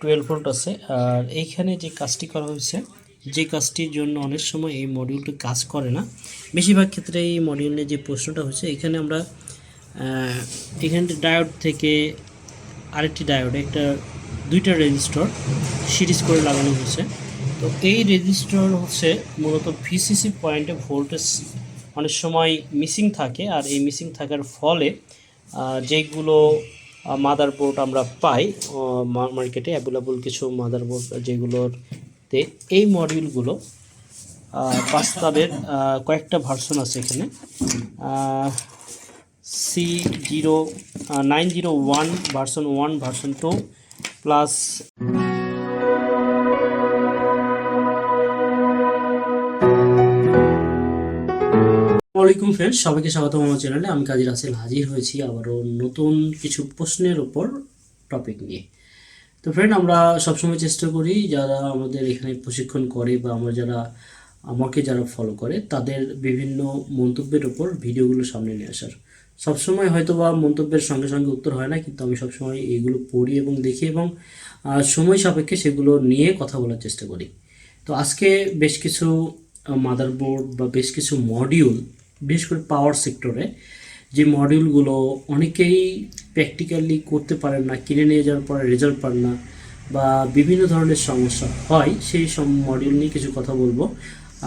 12 volt আছে। আর এইখানে যে কাজটি করা হয়েছে, যে কাজটির জন্য অনেক সময় এই মডিউলটি কাজ করে না, বেশিরভাগ ক্ষেত্রে এই মডিউলে যে প্রশ্নটা হয়েছে, এখানে আমরা এখানে ডায়োড থেকে আরেকটি ডায়োডে দুইটা রেজিস্টর সিরিজ করে লাগানো হয়েছে। তো এই রেজিস্টর হচ্ছে মূলত ভিসিসি পয়েন্টে ভোল্টেজ অনেক সময় মিসিং থাকে, আর এই মিসিং থাকার ফলে যেগুলো মাদারবোর্ড আমরা পাই মার্কেটে অ্যাভেলেবল কিছু মাদারবোর্ড, যেগুলোতে এই মডিউলগুলো বাস্তবের কয়েকটা ভার্সন আছে এখানে। C0901 version 1, version 2 plus. আসসালামাইকুম ফ্রেন্ডস, সবাইকে স্বাগতম আমার চ্যানেলে। আমি কাজী রাসেল হাজির হয়েছি আবারও নতুন কিছু প্রশ্নের উপর টপিক নিয়ে। তো ফ্রেন্ড, আমরা সবসময় চেষ্টা করি যারা আমাদের এখানে প্রশিক্ষণ করে বা আমাকে যারা ফলো করে তাদের বিভিন্ন মন্তব্যের উপর ভিডিওগুলো সামনে নিয়ে আসার। সবসময় হয়তো বা মন্তব্যের সঙ্গে সঙ্গে উত্তর হয় না, কিন্তু আমি সবসময় এগুলো পড়ি এবং দেখি এবং সময় সাপেক্ষে সেগুলো নিয়ে কথা বলার চেষ্টা করি। তো আজকে বেশ কিছু মাদারবোর্ড বা বেশ কিছু মডিউল, বিশেষ করে পাওয়ার সেক্টরে যে মডিউলগুলো অনেকেই প্র্যাকটিক্যালি করতে পারেন না, কিনে নিয়ে যাওয়ার পরে রেজাল্ট পান না বা বিভিন্ন ধরনের সমস্যা হয়, সেই সব মডিউল নিয়ে কিছু কথা বলবো।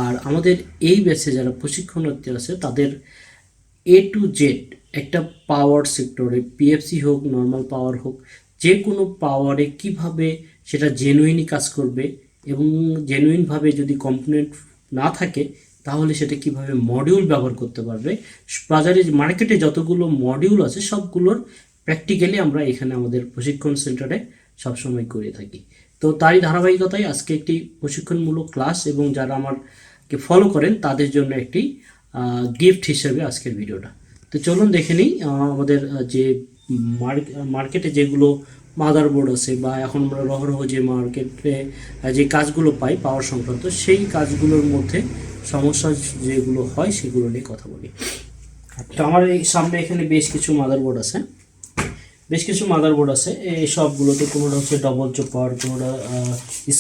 আর আমাদের এই ব্যাচে যারা প্রশিক্ষণার্থী আছে তাদের A to Z একটা পাওয়ার সেক্টরে, পিএফসি হোক, নর্মাল পাওয়ার হোক, যে কোনো পাওয়ারে কিভাবে সেটা জেনুইনই কাজ করবে এবং জেনুইনভাবে যদি কম্পোনেন্ট না থাকে তাহলে সেটা কিভাবে মডিউল ব্যবহার করতে পারবে। বাজারে মার্কেটে যতগুলো মডিউল আছে সবগুলোর প্র্যাকটিক্যালি আমরা এখানে আমাদের প্রশিক্ষণ সেন্টারে সবসময় করে থাকি। তো তারই ধারাবাহিকতায় আজকে একটি প্রশিক্ষণমূলক ক্লাস, এবং যারা আমাকে ফলো করেন তাদের জন্য একটি গিফট হিসেবে আজকের ভিডিওটা। তো চলুন দেখে নিই আমাদের যে মার্কেটে যেগুলো মাদারবোর্ড আছে বা এখন আমরা রহরহ যে মার্কেটে যে কাজগুলো পাই পাওয়ার সংক্রান্ত, সেই কাজগুলোর মধ্যে সমস্যা যেগুলো হয় সেগুলো নিয়ে কথা বলি। তো আমার এই সামনে এখানে বেশ কিছু মাদারবোর্ড আছে। এই সবগুলোতে কোনোটা হচ্ছে ডবল চপার, কোনোটা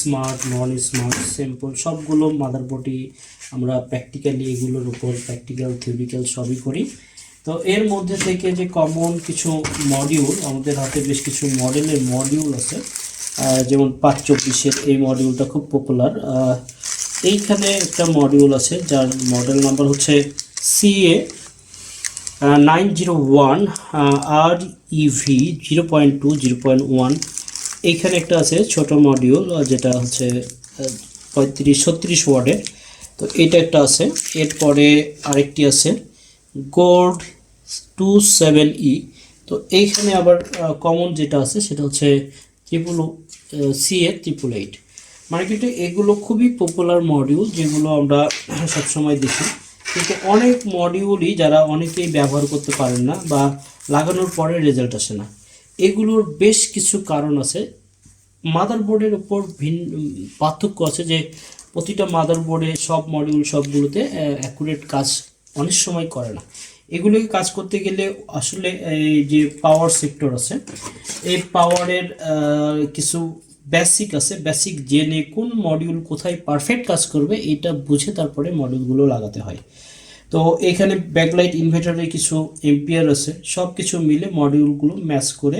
স্মার্ট, নন স্মার্ট, সিম্পল, সবগুলো মাদারবোর্ডই আমরা প্র্যাকটিক্যালি এগুলোর উপর প্র্যাকটিক্যাল থিওরিক্যাল সবই করি। তো এর মধ্যে থেকে যে কমন কিছু মডিউল, আমাদের হাতে বেশ কিছু মডেলের মডিউল আছে, যেমন 524-এর এই মডিউলটা খুব পপুলার। এইখানে একটা মডিউল আছে যার মডেল নাম্বার হচ্ছে CA901 REV 0.2 0.1। এইখানে একটা আছে ছোট মডিউল যেটা হচ্ছে 35-36 ওয়াটের, তো এটা একটা আছে। এরপরে আরেকটি আছে গোল্ড 27E। তো এইখানে আবার কমন যেটা আছে সেটা হচ্ছে CA888। মার্কেটে এগুলো খুবই পপুলার মডিউল, যেগুলো আমরা সবসময় দেখি, কিন্তু অনেক মডিউলই যারা অনেকেই ব্যবহার করতে পারেন না বা লাগানোর পরে রেজাল্ট আসে না। এগুলোর বেশ কিছু কারণ আছে। মাদারবোর্ডের উপর ভিন্ন পার্থক্য আছে, যে প্রতিটা মাদারবোর্ডে সব মডিউল সবগুলোতে অ্যাকুরেট কাজ অনেক সময় করে না। এগুলোকে কাজ করতে গেলে আসলে এই যে পাওয়ার সেক্টর আছে, এই পাওয়ারের কিছু বেসিক আছে, বেসিক জেনে কোন মডিউল কোথায় পারফেক্ট কাজ করবে এটা বুঝে তারপরে মডিউলগুলো লাগাতে হয়। তো এখানে ব্যাকলাইট ইনভার্টারের কিছু এম্পিয়ার আছে, সব কিছু মিলে মডিউলগুলো ম্যাচ করে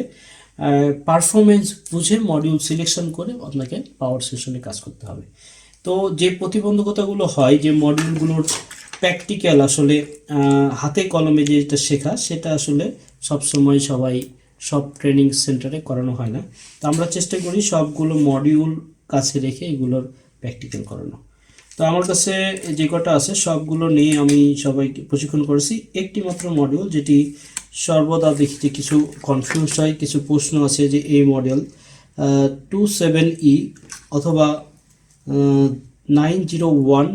পারফরমেন্স বুঝে মডিউল সিলেকশন করে আপনাকে পাওয়ার সেশনে কাজ করতে হবে। তো যে প্রতিবন্ধকতাগুলো হয়, যে মডিউলগুলোর প্র্যাকটিক্যাল আসলে হাতে কলমে যেটা শেখা সেটা আসলে সবসময় সব ট্রেনিং সেন্টারে করানো হয় না। তো আমরা চেষ্টা করি সবগুলো মডিউল কাছে রেখে এগুলোর প্র্যাকটিক্যাল করানো। তো আমার কাছে যে কটা আছে সবগুলো নিয়ে আমি সবাইকে প্রশিক্ষণ করেছি। একটি মাত্র মডিউল যেটি সর্বদা দেখি যে কিছু কনফিউজ হয়, কিছু প্রশ্ন আছে যে এই মডেল 27E অথবা 901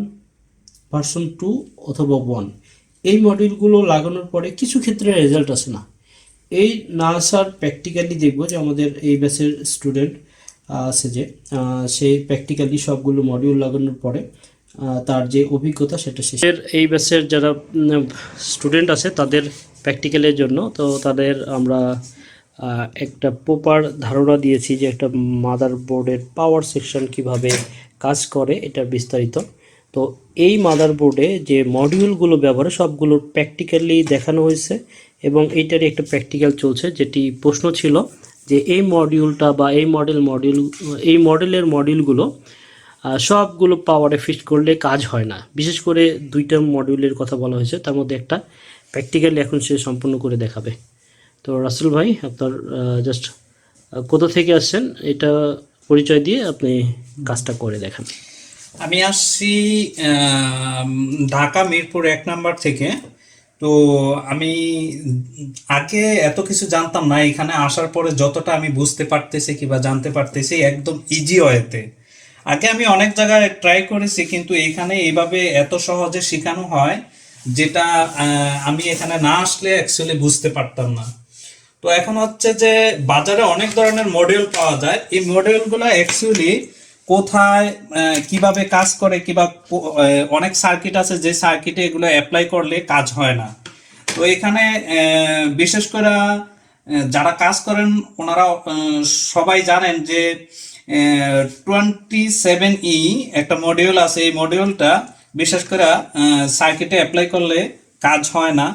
ভার্সন 2 অথবা 1, এই মডিউলগুলো লাগানোর পরে কিছু ক্ষেত্রে রেজাল্ট আসে না। এই না আসার প্র্যাকটিক্যালি দেখব যে আমাদের এই ব্যাচের স্টুডেন্ট আছে যে সে প্র্যাকটিক্যালি সবগুলো মডিউল লাগানোর পরে তার যে অভিজ্ঞতা সেটা শেষের এই ব্যাচের যারা স্টুডেন্ট আছে তাদের প্র্যাকটিক্যালের জন্য, তো তাদের আমরা একটা প্রপার ধারণা দিয়েছি যে একটা মাদারবোর্ডের পাওয়ার সেকশন কিভাবে কাজ করে এটা বিস্তারিত। তো এই মাদারবোর্ডে যে মডিউলগুলো ব্যবহার সবগুলোর প্র্যাকটিক্যালি দেখানো হয়েছে এবং এইটারই একটা প্র্যাকটিক্যাল চলছে, যেটি প্রশ্ন ছিল যে এই মডিউলটা বা এই মডেলের মডিউলগুলো সবগুলো পাওয়ারে ফিট করলে কাজ হয় না। বিশেষ করে দুইটা মডিউলের কথা বলা হয়েছে, তার মধ্যে একটা প্র্যাকটিক্যালি এখন সে সম্পূর্ণ করে দেখাবে। তো রাসেল ভাই, আপনার জাস্ট কোথা থেকে আসছেন এটা পরিচয় দিয়ে আপনি কাজটা করে দেখান। আমি আসছি ঢাকা মিরপুর 1 নাম্বার থেকে। তো আমি আগে এত কিছু জানতাম না, এখানে আসার পরে যতটা আমি বুঝতে পারতেছি কিংবা জানতে পারতেছি একদম ইজি ওয়েতে। আগে আমি অনেক জায়গায় ট্রাই করেছি, কিন্তু এখানে এইভাবে এত সহজে শেখানো হয় যেটা আমি এখানে না আসলে অ্যাকচুয়ালি বুঝতে পারতাম না। তো এখন হচ্ছে যে বাজারে অনেক ধরনের মডিউল পাওয়া যায়, এই মডিউলগুলো অ্যাকচুয়ালি কোথায় কিভাবে কাজ করে কিংবা অনেক সার্কিট আছে যে সার্কিটে এগুলো অ্যাপ্লাই করলে কাজ হয় না। তো এখানে বিশেষ করে যারা কাজ করেন ওনারা সবাই জানেন যে 27E একটা মডিউল আছে, এই মডিউলটা বিশেষ করে সার্কিটে অ্যাপ্লাই করলে কাজ হয় না।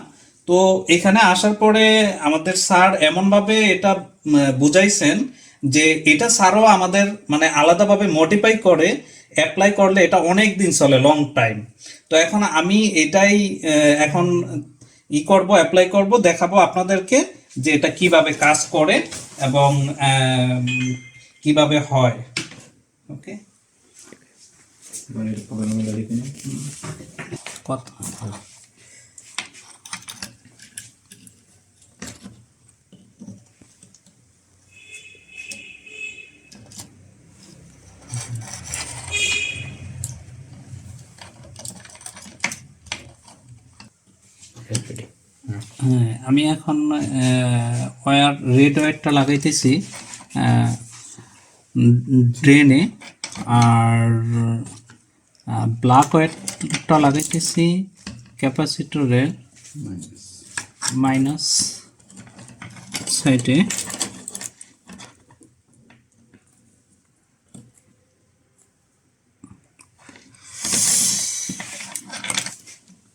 তো এখানে আসার পরে আমাদের স্যার এমনভাবে এটা বুঝাইছেন যে এটা স্যারও আমাদের মানে আলাদাভাবে মডিফাই করে অ্যাপ্লাই করলে এটা অনেক দিন চলে, লং টাইম। তো এখন আমি এটাই এখন করব, অ্যাপ্লাই করব, দেখাবো আপনাদেরকে যে এটা কিভাবে কাজ করে এবং কিভাবে হয়। ওকে, কথা হ্যাঁ, আমি এখন রেড ওয়্যারটা লাগাইতেছি ড্রেনে, আর ব্ল্যাক ওয়্যারটা লাগাইতেছি ক্যাপাসিটরের মাইনাস সাইডে।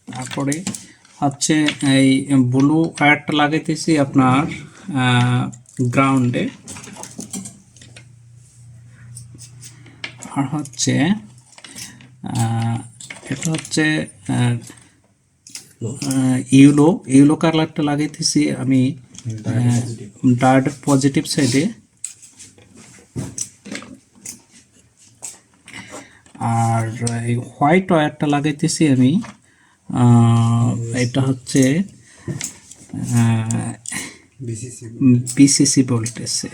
তারপরে হচ্ছে এই ব্লু ওয়্যারটা লাগাইতেছি আপনার গ্রাউন্ডে, আর হচ্ছে এটা হচ্ছে ইউলো কালারটা লাগাইতেছি আমি ডায়োডের পজিটিভ সাইডে, আর এই হোয়াইট ওয়্যারটা লাগাইতেছি আমি এটা হচ্ছে বিসিসি ভোল্টেজে,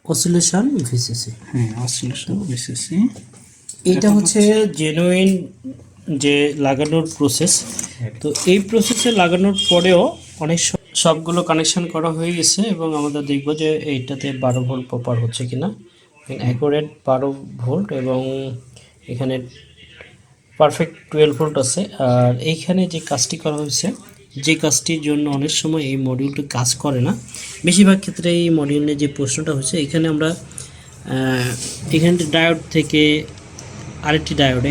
অসিলেশন ভিসিসি। হ্যাঁ, অসিলেশন ভিসিসি। এটা হচ্ছে জেনুইন যে লাগানোর প্রসেস। তো এই প্রসেসে লাগানোর পরেও অনেক সবগুলো কানেকশন করা হয়ে গেছে এবং আমরা দেখব যে এইটাতে 12 ভোল্ট প্রপার হচ্ছে কিনা। অ্যাকুরেট 12 ভোল্ট এবং এখানে পারফেক্ট 12 ভোল্ট আছে। আর এইখানে যে কাজটি করা হয়েছে, যে কাজটির জন্য অনেক সময় এই মডিউলটি কাজ করে না, বেশিরভাগ ক্ষেত্রে এই মডিউলে যে প্রশ্নটা হচ্ছে, এখানে আমরা এখানে ডায়োড থেকে আরেকটি ডায়োড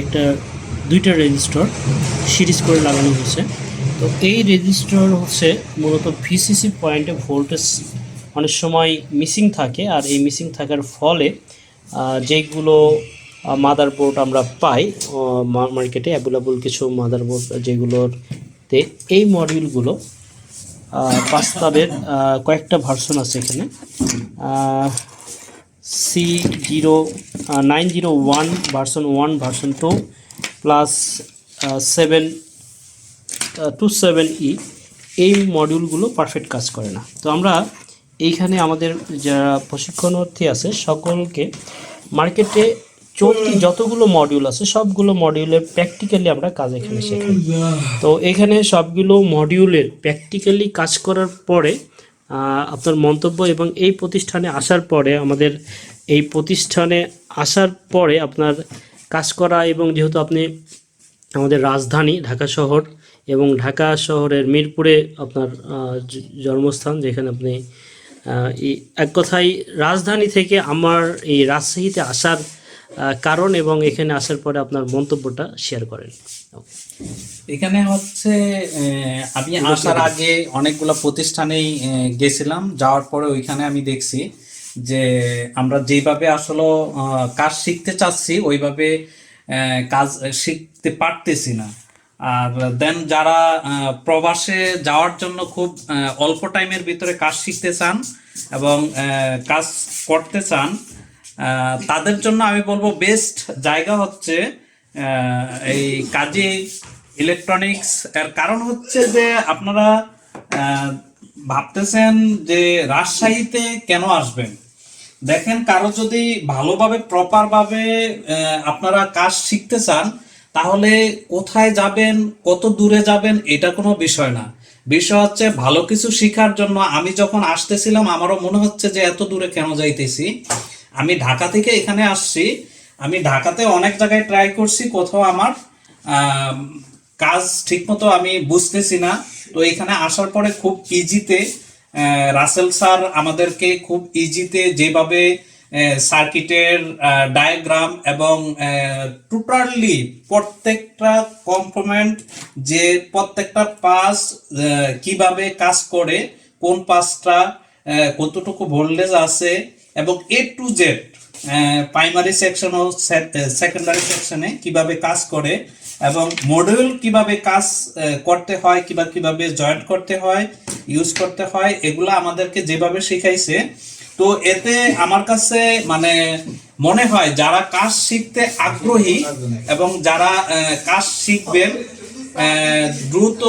দুইটা রেজিস্টর সিরিজ করে লাগানো হয়েছে। তো এই রেজিস্টর হচ্ছে মূলত ভিসিসি পয়েন্টে ভোল্টেজ অনেক সময় মিসিং থাকে, আর এই মিসিং থাকার ফলে যেগুলো মাদারবোর্ড আমরা পাই মার্কেটে অ্যাভেলেবল কিছু মাদারবোর্ড, যেগুলোতে এই মডিউলগুলো বাস্তবের কয়েকটা ভার্সন আছে এখানে, C0901 version 1, version 2 plus 727E, এই মডিউলগুলো পারফেক্ট কাজ করে না। তো আমরা এইখানে আমাদের যারা প্রশিক্ষণার্থী আছে সকলকে মার্কেটে চলতি যতগুলো মডিউল আছে সবগুলো মডিউলের প্র্যাকটিক্যালি আমরা কাজ এখানে শেখাই। তো এখানে সবগুলো মডিউলের প্র্যাকটিক্যালি কাজ করার পরে আপনার মন্তব্য, এবং এই প্রতিষ্ঠানে আসার পরে আপনার কাজ করা, এবং যেহেতু আপনি আমাদের রাজধানী ঢাকা শহর এবং ঢাকা শহরের মিরপুরে আপনার জন্মস্থান, যেখানে আপনি এক কথায় রাজধানী থেকে আমার এই রাজশাহীতে আসার কারণ এবং এখানে আসার পরে আপনার মন্তব্যটা শেয়ার করেন। এখানে হচ্ছে আমি আসার আগে অনেকগুলো প্রতিষ্ঠানেই গেছিলাম, যাওয়ার পরে ওইখানে আমি দেখছি যে আমরা যেভাবে আসলে কাজ শিখতে চাচ্ছি ওইভাবে কাজ শিখতে পারতেছি না। আর দেন যারা প্রবাসে যাওয়ার জন্য খুব অল্প টাইমের ভিতরে কাজ শিখতে চান এবং কাজ করতে চান, তাদের জন্য আমি বলবো বেস্ট জায়গা হচ্ছে এই কাজী ইলেকট্রনিক্স। এর কারণ হচ্ছে যে আপনারা ভাবতেছেন যে রাজশাহীতে কেন আসবেন। দেখেন, কারো যদি ভালোভাবে প্রপারভাবে আপনারা কাজ শিখতে চান, তাহলে কোথায় যাবেন, কত দূরে যাবেন, এটা কোনো বিষয় না। বিষয় হচ্ছে ভালো কিছু শেখার জন্য। আমি যখন আসতেছিলাম আমারও মনে হচ্ছে যে এত দূরে কেন যাইতেছি। আমি ঢাকা থেকে এখানে আসছি, আমি ঢাকাতে অনেক জায়গায় ট্রাই করছি, কোথাও আমার কাজ ঠিকমতো আমি বুঝতেছি না। তো এখানে আসার পরে খুব ইজিতে রাসেল স্যার আমাদেরকে খুব ইজিতে যেভাবে সার্কিটের ডায়াগ্রাম এবং টোটালি প্রত্যেকটা কম্পোনেন্ট, যে প্রত্যেকটা পাস কিভাবে কাজ করে, কোন পাসটা কতটুকু ভোল্টেজ আছে এবং to Z primary section O secondary সেকশনে কিভাবে কাজ করে এবং মডিউল কিভাবে কাজ করতে হয়, কিভাবে জয়েন্ট করতে হয়, ইউজ করতে হয়, এগুলো আমাদেরকে যেভাবে শিখাইছে। তো এতে আমার কাছে মানে মনে হয় যারা কাজ শিখতে আগ্রহী এবং যারা কাজ শিখবেন দ্রুত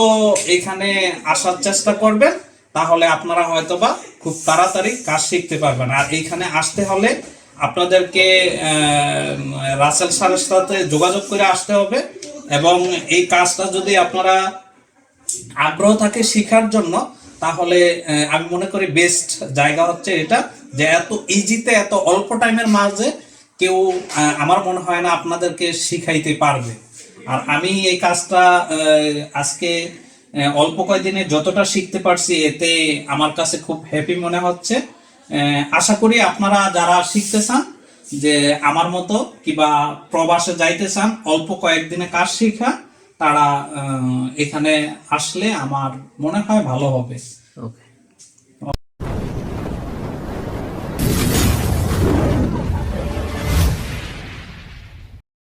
এখানে আসার চেষ্টা করবেন, তাহলে আপনারা হয়তোবা খুব তাড়াতাড়ি কাজ শিখতে পারবেন। আর এইখানে আসতে হলে আপনাদেরকে রাসেল স্যারের সাথে যোগাযোগ করে আসতে হবে এবং এই কাজটা যদি আপনারা আগ্রহ থাকে শেখার জন্য, তাহলে আমি মনে করি বেস্ট জায়গা হচ্ছে এটা, যে এত ইজিতে এত অল্প টাইমের মাঝে কেউ আমার মনে হয় না আপনাদেরকে শিখাইতে পারবে। আর আমি এই কাজটা আজকে অল্প কয়েকদিনে যতটা শিখতে পারছি, এতে আমার কাছে খুব হ্যাপি মনে হচ্ছে। আশা করি আপনারা যারা শিখতে চান, যে আমার মতো কিংবা প্রবাসে যাইতে চান অল্প কয়েকদিনে কাজ শিখা, তারা এখানে আসলে আমার মনে হয় ভালো হবে। ওকে।